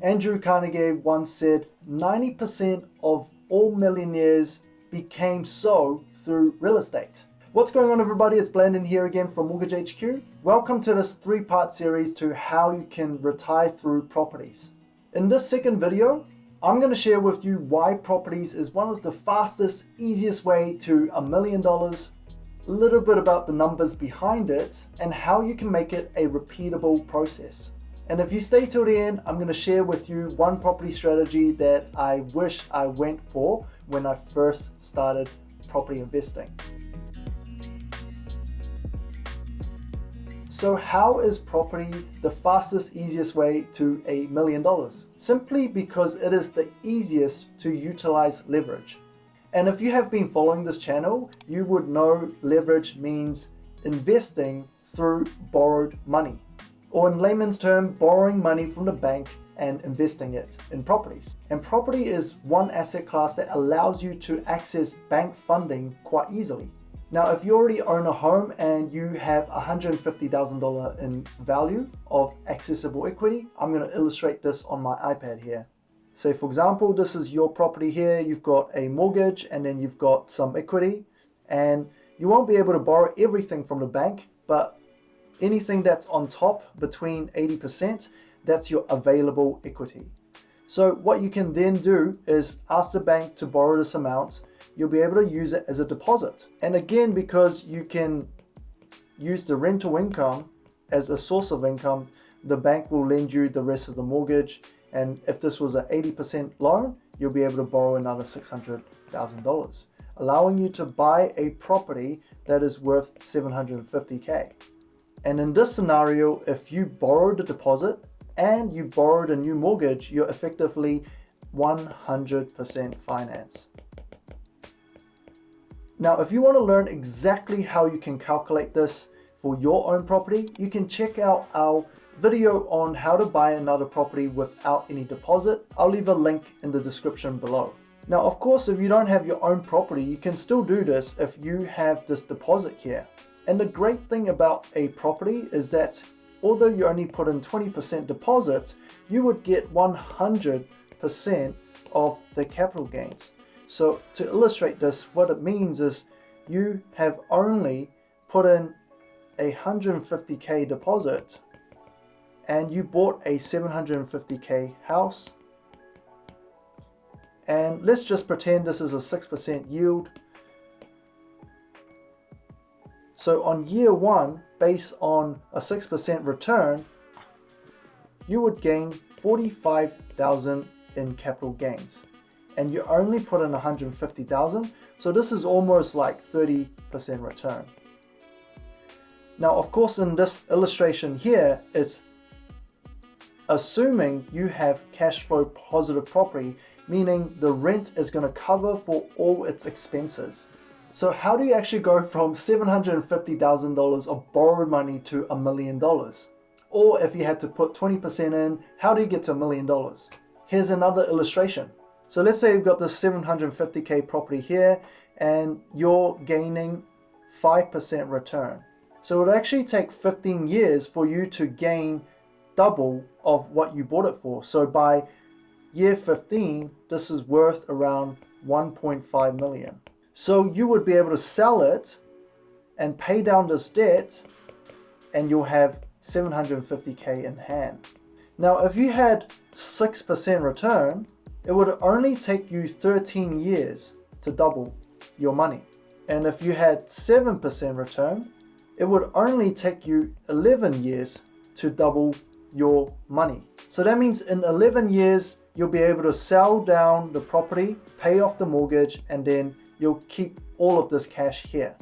Andrew Carnegie once said 90% of all millionaires became so through real estate. What's going on, everybody? It's Blandon here again from Mortgage HQ. Welcome to this three-part series to how you can retire through properties. In this second video, I'm going to share with you why properties is one of the fastest, easiest way to $1 million, a little bit about the numbers behind it, and how you can make it a repeatable process. And if you stay till the end, I'm going to share with you one property strategy that I wish I went for when I first started property investing. So how is property the fastest, easiest way to $1 million? Simply because it is the easiest to utilize leverage. And if you have been following this channel, you would know leverage means investing through borrowed money. Or in layman's term, borrowing money from the bank and investing it in properties. And property is one asset class that allows you to access bank funding quite easily. Now, if you already own a home and you have $150,000 in value of accessible equity, I'm going to illustrate this on my iPad here. So for example, this is your property here. You've got a mortgage and then you've got some equity, and you won't be able to borrow everything from the bank, but anything that's on top between 80%, that's your available equity. So what you can then do is ask the bank to borrow this amount. You'll be able to use it as a deposit. And again, because you can use the rental income as a source of income, the bank will lend you the rest of the mortgage. And if this was an 80% loan, you'll be able to borrow another $600,000, allowing you to buy a property that is worth $750K. And in this scenario, if you borrowed a deposit and you borrowed a new mortgage, you're effectively 100% finance. Now, if you want to learn exactly how you can calculate this for your own property, you can check out our video on how to buy another property without any deposit. I'll leave a link in the description below. Now, of course, if you don't have your own property, you can still do this if you have this deposit here. And the great thing about a property is that although you only put in 20% deposit, you would get 100% of the capital gains. So to illustrate this, what it means is you have only put in a $150K deposit and you bought a $750K house. And let's just pretend this is a 6% yield. So on year one, based on a 6% return, you would gain $45,000 in capital gains. And you only put in $150,000, so this is almost like 30% return. Now, of course, in this illustration here, it's assuming you have cash flow positive property, meaning the rent is going to cover for all its expenses. So how do you actually go from $750,000 of borrowed money to $1 million? Or if you had to put 20% in, how do you get to $1 million? Here's another illustration. So let's say you've got this $750K property here and you're gaining 5% return. So it would actually take 15 years for you to gain double of what you bought it for. So by year 15, this is worth around 1.5 million. So you would be able to sell it and pay down this debt and you'll have 750K in hand. Now, if you had 6% return, it would only take you 13 years to double your money. And if you had 7% return, it would only take you 11 years to double your money. So that means in 11 years, you'll be able to sell down the property, pay off the mortgage, and then you'll keep all of this cash here.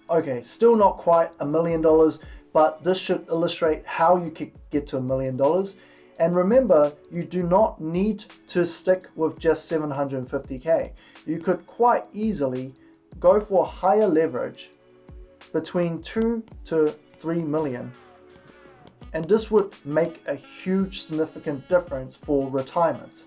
Okay, still not quite $1 million, but this should illustrate how you could get to $1 million. And remember, you do not need to stick with just 750K. You could quite easily go for higher leverage between 2 to 3 million. And this would make a huge significant difference for retirement.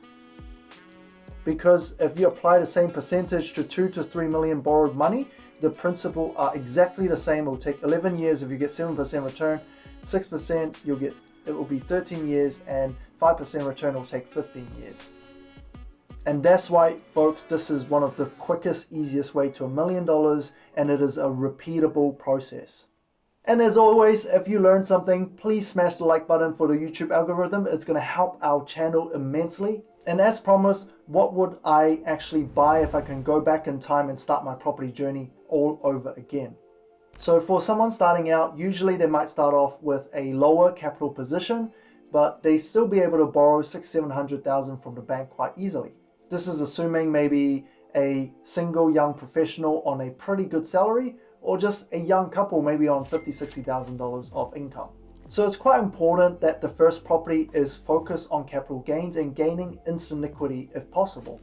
Because if you apply the same percentage to 2 to 3 million borrowed money, the principal are exactly the same. It will take 11 years if you get 7% return, 6% it will be 13 years, and 5% return will take 15 years. And that's why, folks, this is one of the quickest, easiest way to $1 million, and it is a repeatable process. And as always, if you learned something, please smash the like button for the YouTube algorithm. It's going to help our channel immensely. And as promised, what would I actually buy if I can go back in time and start my property journey all over again? So for someone starting out, usually they might start off with a lower capital position, but they still be able to borrow $600,000-$700,000 from the bank quite easily. This is assuming maybe a single young professional on a pretty good salary, or just a young couple maybe on $50,000-$60,000 of income. So it's quite important that the first property is focused on capital gains and gaining instant equity if possible,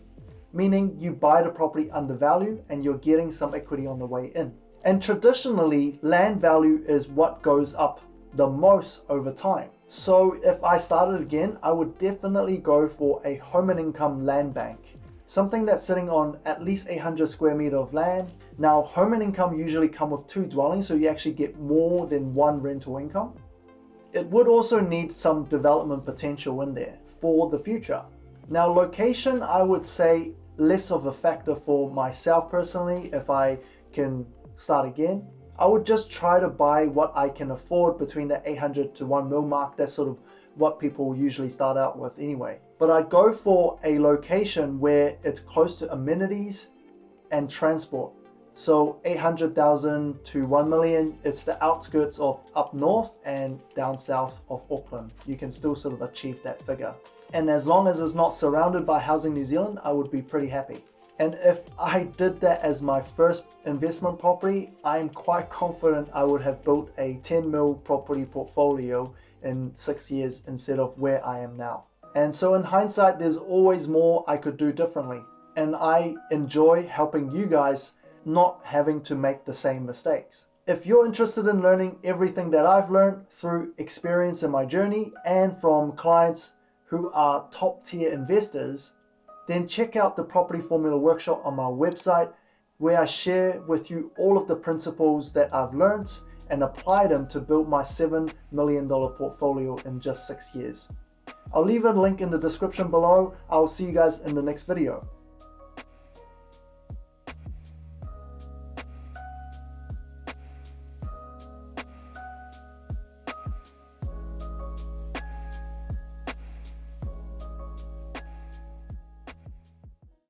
meaning you buy the property undervalued and you're getting some equity on the way in. And traditionally, land value is what goes up the most over time. So if I started again, I would definitely go for a home and income land bank. Something that's sitting on at least 800 square meter of land. Now, home and income usually come with 2 dwellings, so you actually get more than 1 rental income. It would also need some development potential in there for the future. Now, location, I would say less of a factor for myself personally. If I can start again, I would just try to buy what I can afford between the 800 to 1 mil mark. That's sort of what people usually start out with anyway. But I'd go for a location where it's close to amenities and transport. So 800,000 to 1 million, it's the outskirts of up north and down south of Auckland. You can still sort of achieve that figure. And as long as it's not surrounded by Housing New Zealand, I would be pretty happy. And if I did that as my first investment property, I'm quite confident I would have built a 10 mil property portfolio in 6 years instead of where I am now. And so in hindsight, there's always more I could do differently. And I enjoy helping you guys not having to make the same mistakes. If you're interested in learning everything that I've learned through experience in my journey and from clients who are top tier investors, then check out the Property Formula Workshop on my website, where I share with you all of the principles that I've learned and apply them to build my $7 million portfolio in just 6 years. I'll leave a link in the description below. I'll see you guys in the next video.